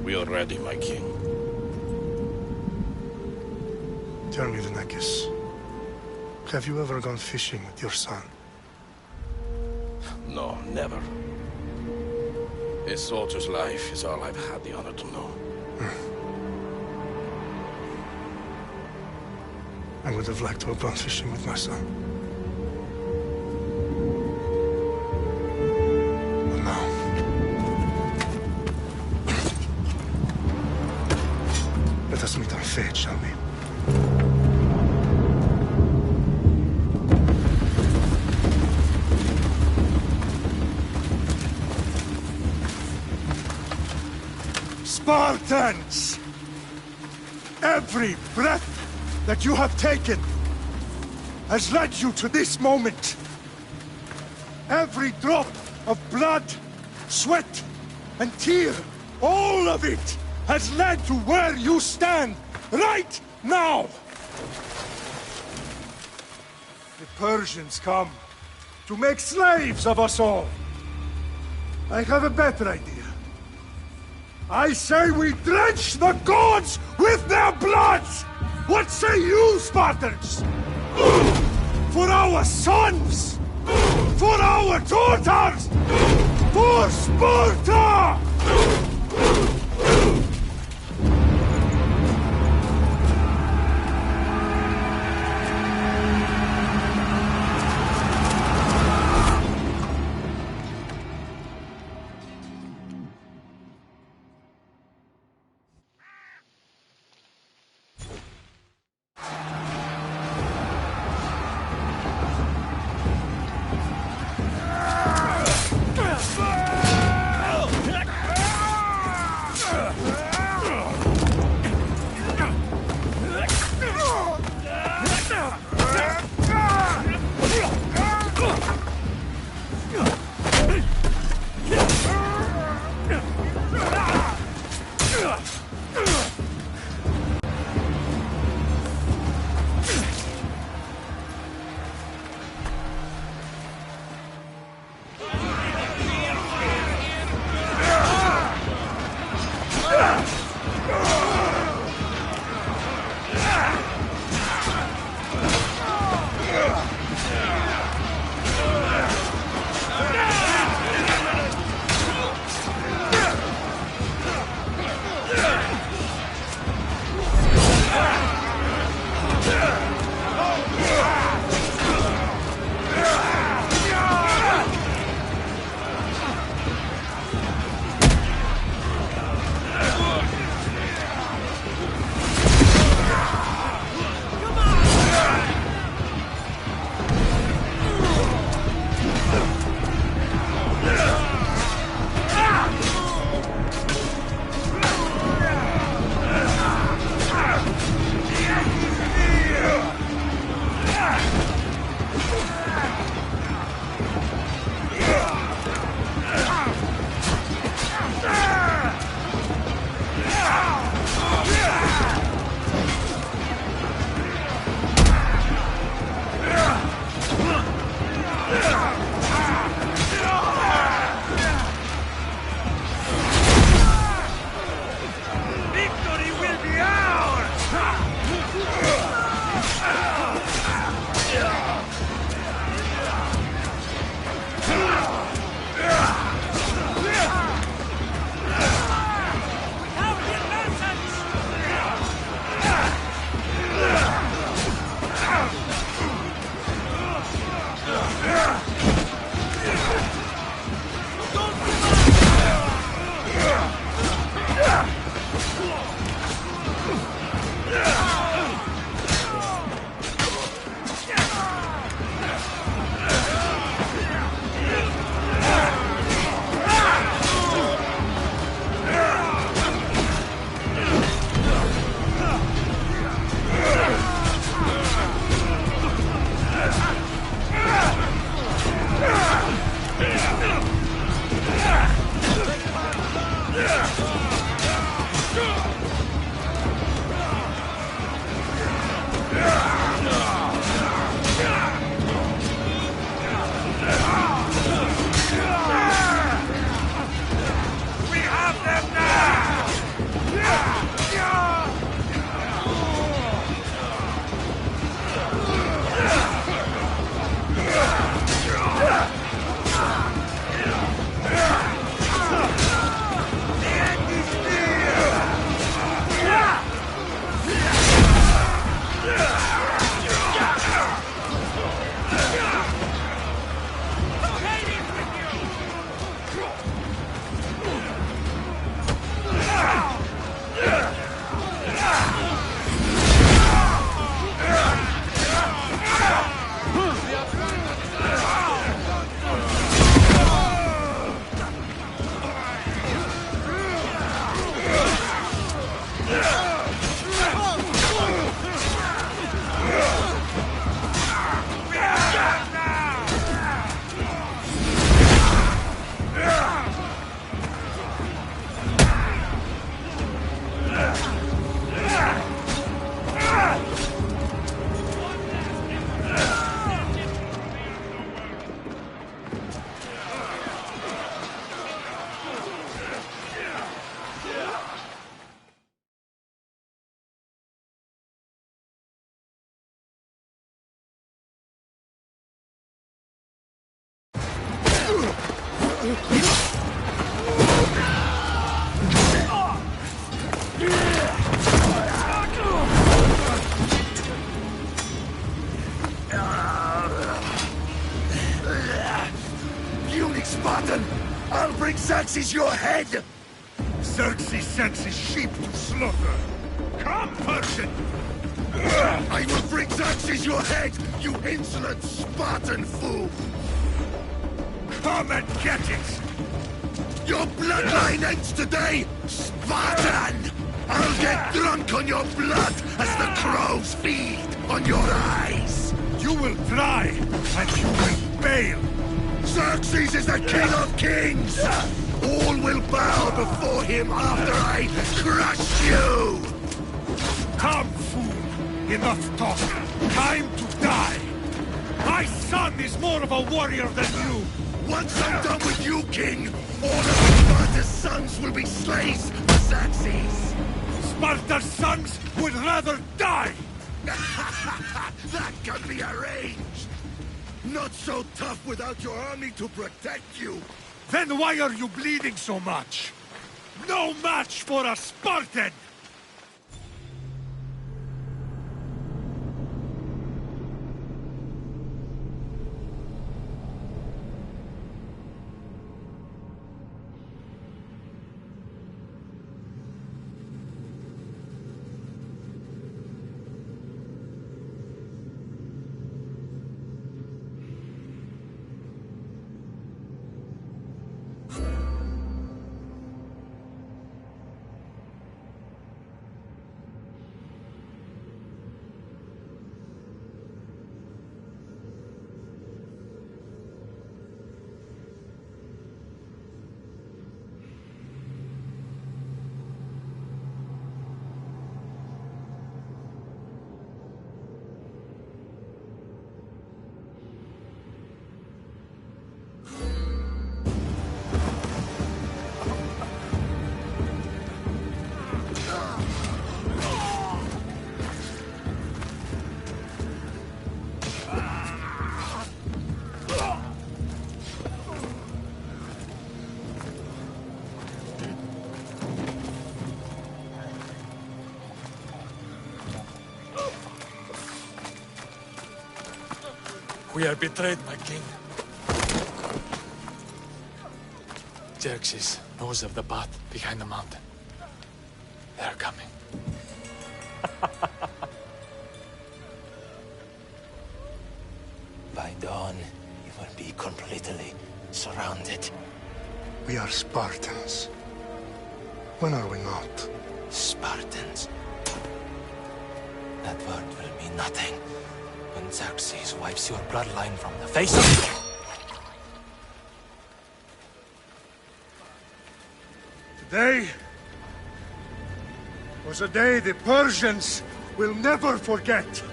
We are ready, my king. Tell me, Venekis, have you ever gone fishing with your son? No, never. A soldier's life is all I've had the honor to know. I would have liked to have gone fishing with my son. But now... let us meet our fate, shall we? Spartans! Every breath that you have taken has led you to this moment. Every drop of blood, sweat, and tear, all of it has led to where you stand right now. The Persians come to make slaves of us all. I have a better idea. I say we drench the gods with their blood! What say you, Spartans? For our sons! For our daughters! For Sparta! Puny Spartan! I'll bring Xerxes your head! Xerxes sends his sheep to slaughter. Come, Persian! I will bring Xerxes your head, you insolent Spartan fool! Come and get it! Your bloodline ends today, Spartan! I'll get drunk on your blood as the crows feed on your eyes! You will try, and you will fail! Xerxes is the king of kings! All will bow before him after I crush you! Come, fool! Enough talk! Time to die! My son is more of a warrior than you! Once I'm done with you, king, all of Sparta's sons will be slaves for Xerxes! Sparta's sons would rather die! That can be arranged! Not so tough without your army to protect you! Then why are you bleeding so much? No match for a Spartan! We are betrayed, my king. Xerxes knows of the path behind the mountain. They are coming. By dawn, you will be completely surrounded. We are Spartans. When are we not? Spartans. That word will mean nothing when Xerxes wipes your bloodline from the face of... Today was a day the Persians will never forget.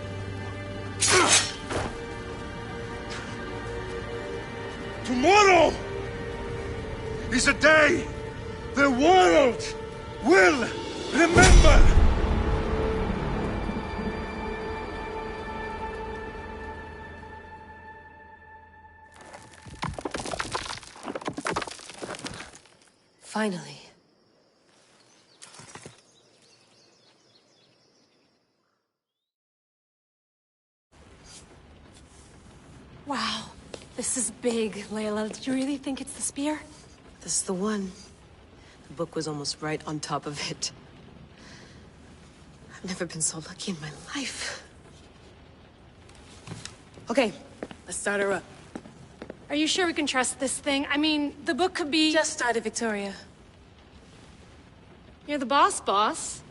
Tomorrow is a day the world will remember. Finally. Wow, this is big, Layla. Did you really think it's the spear? This is the one. The book was almost right on top of it. I've never been so lucky in my life. Okay, let's start her up. Are you sure we can trust this thing? I mean, the book could be... Just started, Victoria. You're the boss.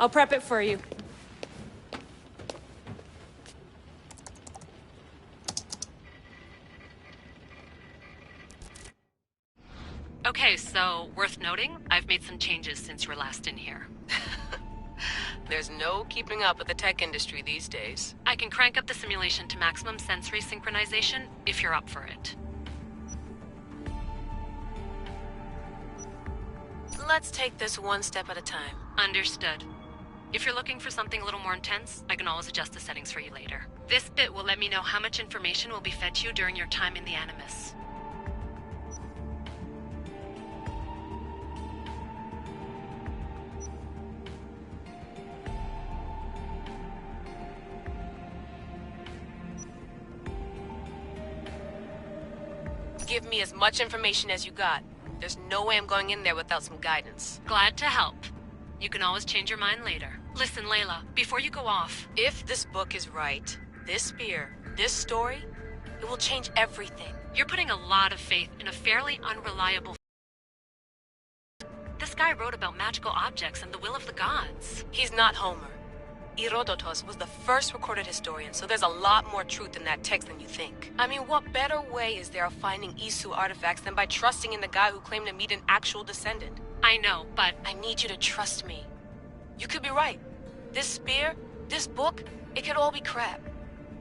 I'll prep it for you. Okay, so, worth noting, I've made some changes since you were last in here. There's no keeping up with the tech industry these days. I can crank up the simulation to maximum sensory synchronization, if you're up for it. Let's take this one step at a time. Understood. If you're looking for something a little more intense, I can always adjust the settings for you later. This bit will let me know how much information will be fed to you during your time in the Animus. Give me as much information as you got. There's no way I'm going in there without some guidance. Glad to help. You can always change your mind later. Listen, Layla, before you go off... If this book is right, this spear, this story, it will change everything. You're putting a lot of faith in a fairly unreliable... This guy wrote about magical objects and the will of the gods. He's not Homer. Herodotus was the first recorded historian, so there's a lot more truth in that text than you think. I mean, what better way is there of finding Isu artifacts than by trusting in the guy who claimed to meet an actual descendant? I know, but... I need you to trust me. You could be right. This spear, this book, it could all be crap.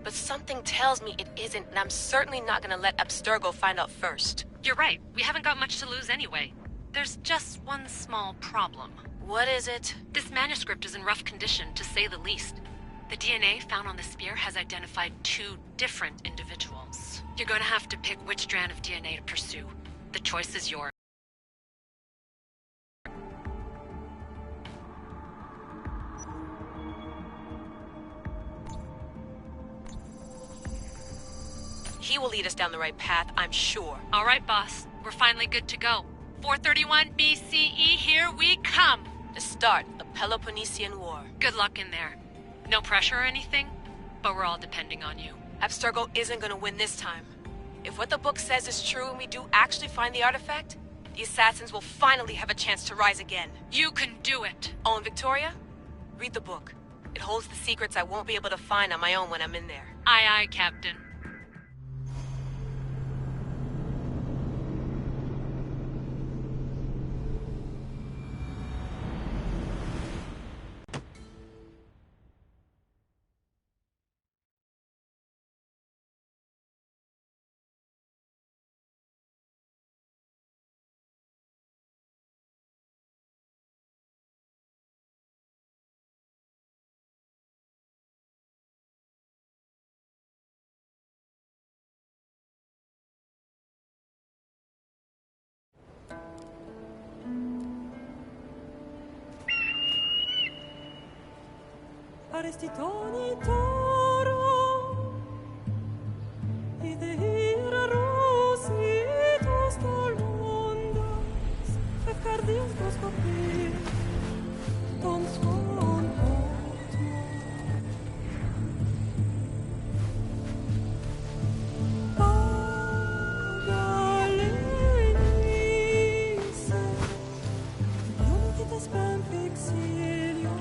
But something tells me it isn't, and I'm certainly not gonna let Abstergo find out first. You're right. We haven't got much to lose anyway. There's just one small problem. What is it? This manuscript is in rough condition, to say the least. The DNA found on the spear has identified 2 different individuals. You're going to have to pick which strand of DNA to pursue. The choice is yours. He will lead us down the right path, I'm sure. All right, boss. We're finally good to go. 431 BCE, here we come! The start of the Peloponnesian War. Good luck in there. No pressure or anything, but we're all depending on you. Abstergo isn't gonna win this time. If what the book says is true and we do actually find the artifact, the assassins will finally have a chance to rise again. You can do it! Oh, and Victoria? Read the book. It holds the secrets I won't be able to find on my own when I'm in there. Aye, aye, Captain. Arestitoni toro ide ira rositos tolmondas fefcardius proscopir ton son potmo Pagalenise Iunitas pem fixilionis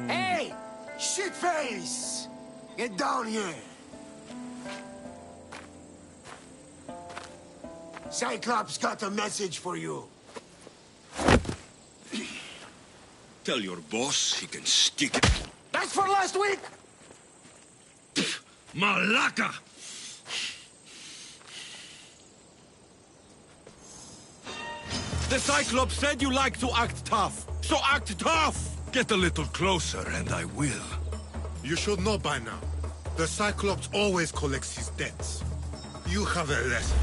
Hey! Shitface! Get down here! Cyclops got a message for you. Tell your boss he can stick it. That's for last week! Malaka! The Cyclops said you like to act tough, so act tough! Get a little closer and I will. You should know by now. The Cyclops always collects his debts. You have a lesson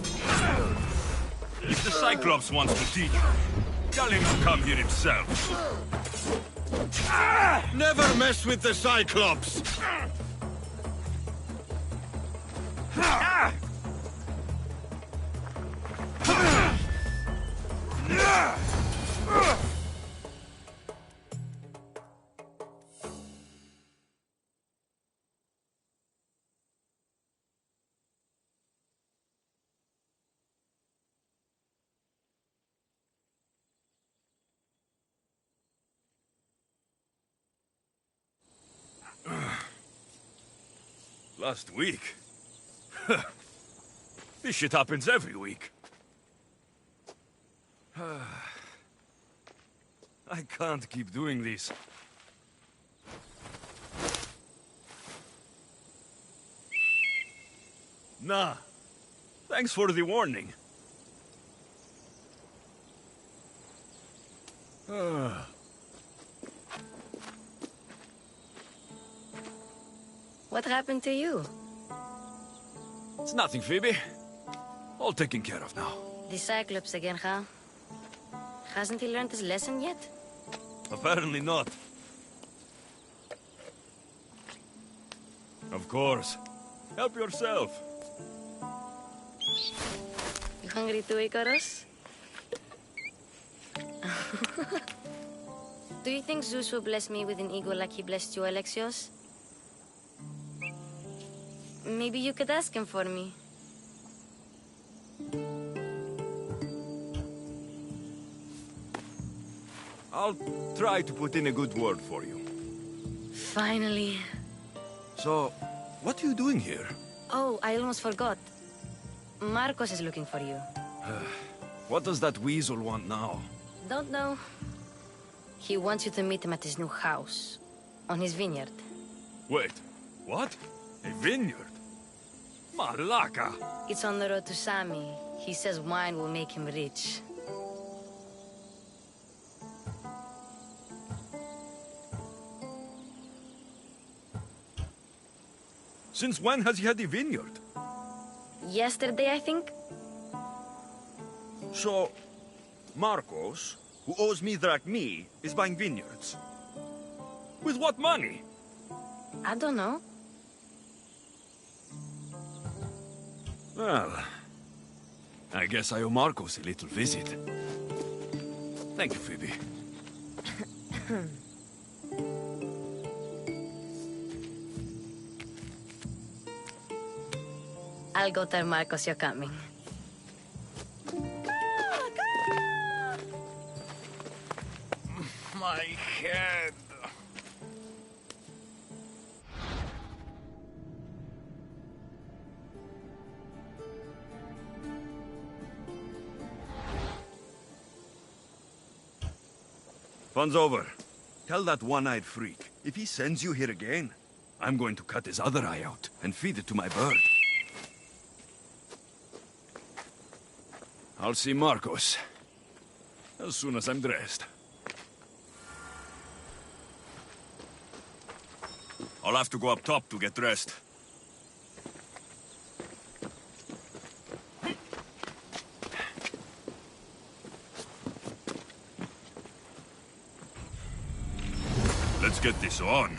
to learn. If the Cyclops wants to teach you, tell him to come here himself. Never mess with the Cyclops! Last week? This shit happens every week. I can't keep doing this. Nah. Thanks for the warning. What happened to you? It's nothing, Phoebe. All taken care of now. The Cyclops again, huh? Hasn't he learned his lesson yet? Apparently not. Of course. Help yourself. You hungry too, Icarus? Do you think Zeus will bless me with an ego like he blessed you, Alexios? Maybe you could ask him for me. I'll try to put in a good word for you. Finally. So, what are you doing here? Oh, I almost forgot. Marcos is looking for you. What does that weasel want now? Don't know. He wants you to meet him at his new house. On his vineyard. Wait, what? A vineyard? Malaka! It's on the road to Sami. He says wine will make him rich. Since when has he had a vineyard? Yesterday, I think? So, Marcos, who owes me drachmi, is buying vineyards. With what money? I don't know. Well, I guess I owe Marcos a little visit. Thank you, Phoebe. I'll go tell Marcos you're coming. My head. Fun's over. Tell that one-eyed freak, if he sends you here again, I'm going to cut his other eye out and feed it to my bird. I'll see Marcos as soon as I'm dressed. I'll have to go up top to get dressed. Let's get this on.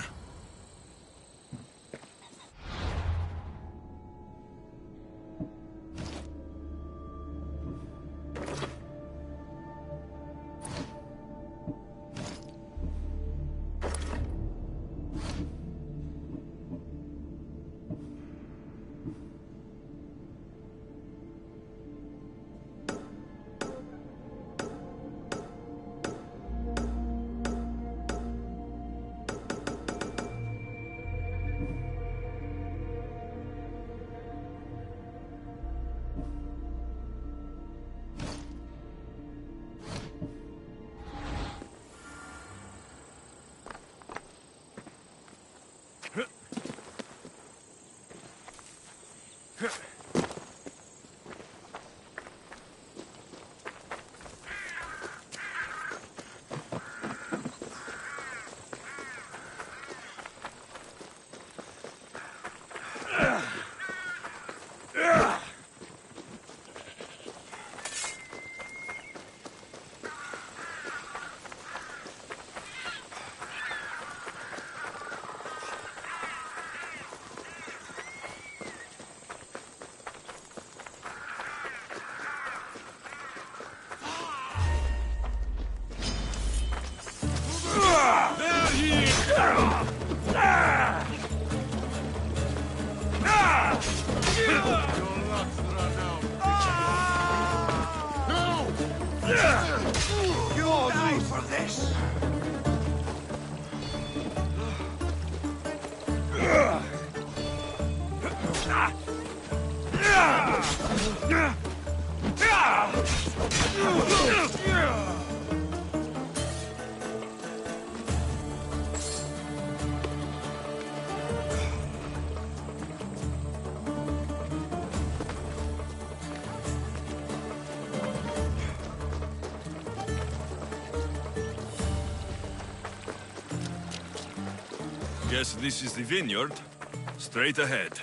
You'll die for this! Guess this is the vineyard. Straight ahead.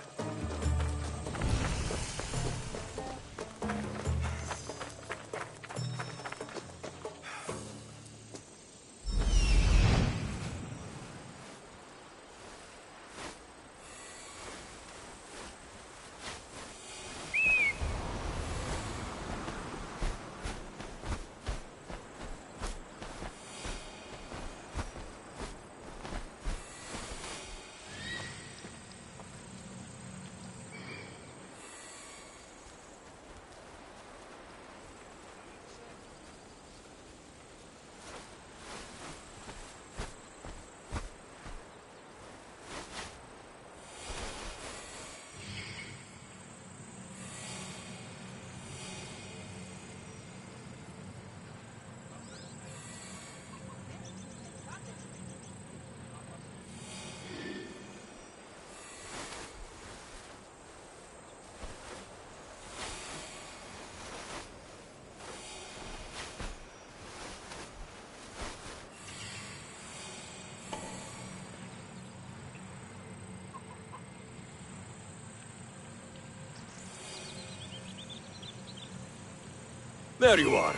There you are.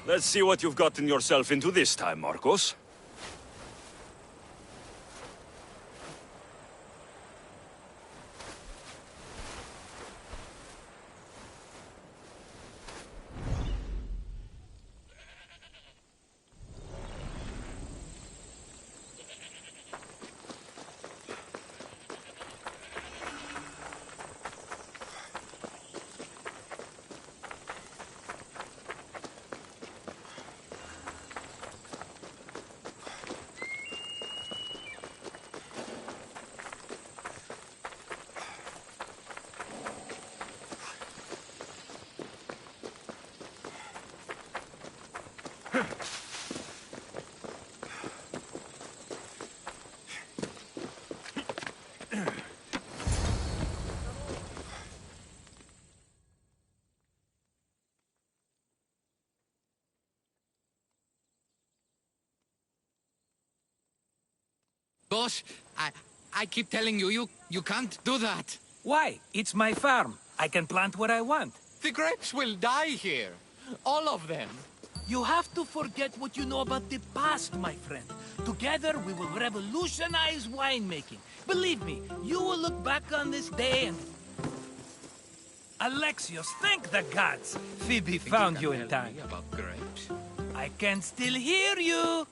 Let's see what you've gotten yourself into this time, Marcos. Boss, I keep telling you, you can't do that. Why? It's my farm. I can plant what I want. The grapes will die here. All of them. You have to forget what you know about the past, my friend. Together, we will revolutionize winemaking. Believe me, you will look back on this day and... Alexios, thank the gods! Phoebe found you in time. About grapes? I can still hear you!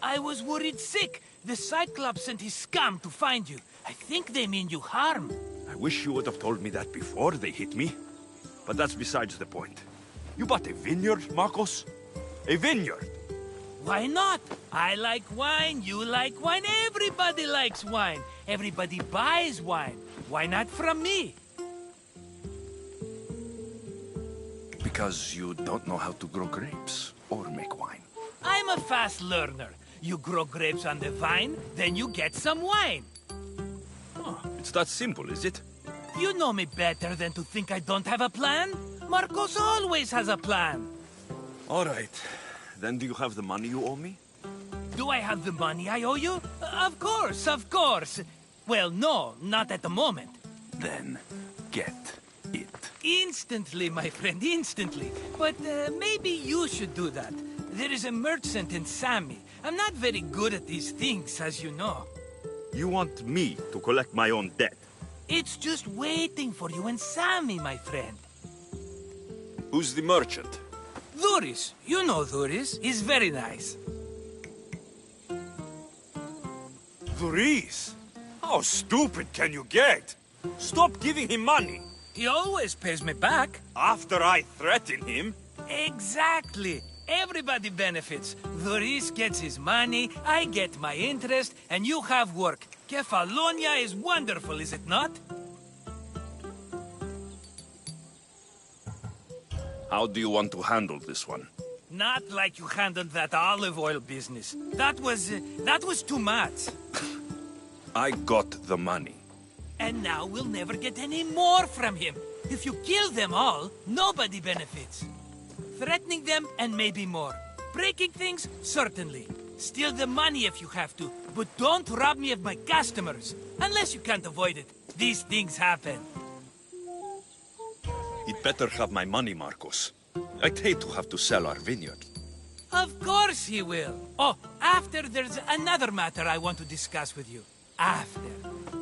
I was worried sick. The Cyclops sent his scum to find you. I think they mean you harm. I wish you would have told me that before they hit me. But that's besides the point. You bought a vineyard, Marcos? A vineyard? Why not? I like wine, you like wine, everybody likes wine. Everybody buys wine. Why not from me? Because you don't know how to grow grapes or make wine. I'm a fast learner. You grow grapes on the vine, then you get some wine. Oh, it's that simple, is it? You know me better than to think I don't have a plan. Marcos always has a plan. All right. Then do you have the money you owe me? Do I have the money I owe you? Of course, of course. Well, no, not at the moment. Then get it. Instantly, my friend, instantly. But maybe you should do that. There is a merchant in Sami. I'm not very good at these things, as you know. You want me to collect my own debt? It's just waiting for you in Sami, my friend. Who's the merchant? Dhuris. You know Dhuris. He's very nice. Dhuris? How stupid can you get? Stop giving him money. He always pays me back. After I threaten him? Exactly. Everybody benefits. Dhuris gets his money, I get my interest, and you have work. Kefalonia is wonderful, is it not? How do you want to handle this one? Not like you handled that olive oil business. That was too much. I got the money. And now we'll never get any more from him. If you kill them all, nobody benefits. Threatening them, and maybe more. Breaking things, certainly. Steal the money if you have to, but don't rob me of my customers. Unless you can't avoid it. These things happen. He'd better have my money, Marcos. I'd hate to have to sell our vineyard. Of course he will. Oh, after there's another matter I want to discuss with you. After.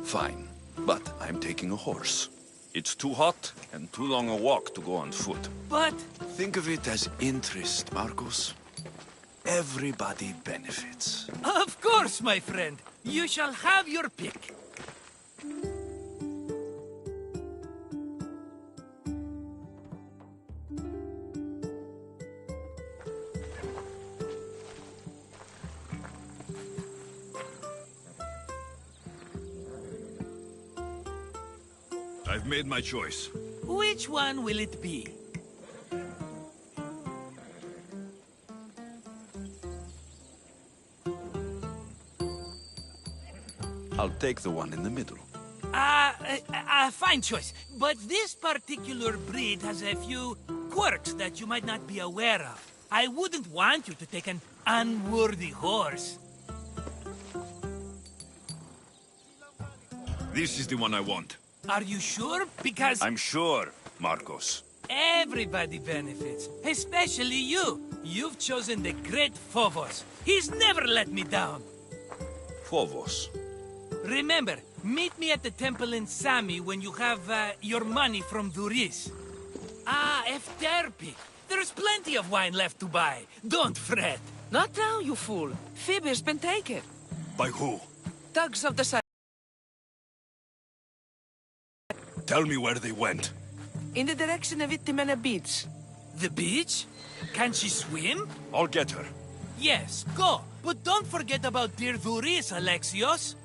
Fine, but I'm taking a horse. It's too hot and too long a walk to go on foot. But... Think of it as interest, Marcos. Everybody benefits. Of course, my friend. You shall have your pick. I've made my choice. Which one will it be? I'll take the one in the middle. Fine choice. But this particular breed has a few quirks that you might not be aware of. I wouldn't want you to take an unworthy horse. This is the one I want. Are you sure? Because... I'm sure, Marcos. Everybody benefits, especially you. You've chosen the great Phobos. He's never let me down. Phobos. Remember, meet me at the temple in Sami when you have your money from Duris. Efterpi. There's plenty of wine left to buy. Don't fret. Not now, you fool. Phoebe's been taken. By who? Thugs of the side. Tell me where they went. In the direction of Itimena Beach. The beach? Can she swim? I'll get her. Yes, go. But don't forget about dear Duris, Alexios.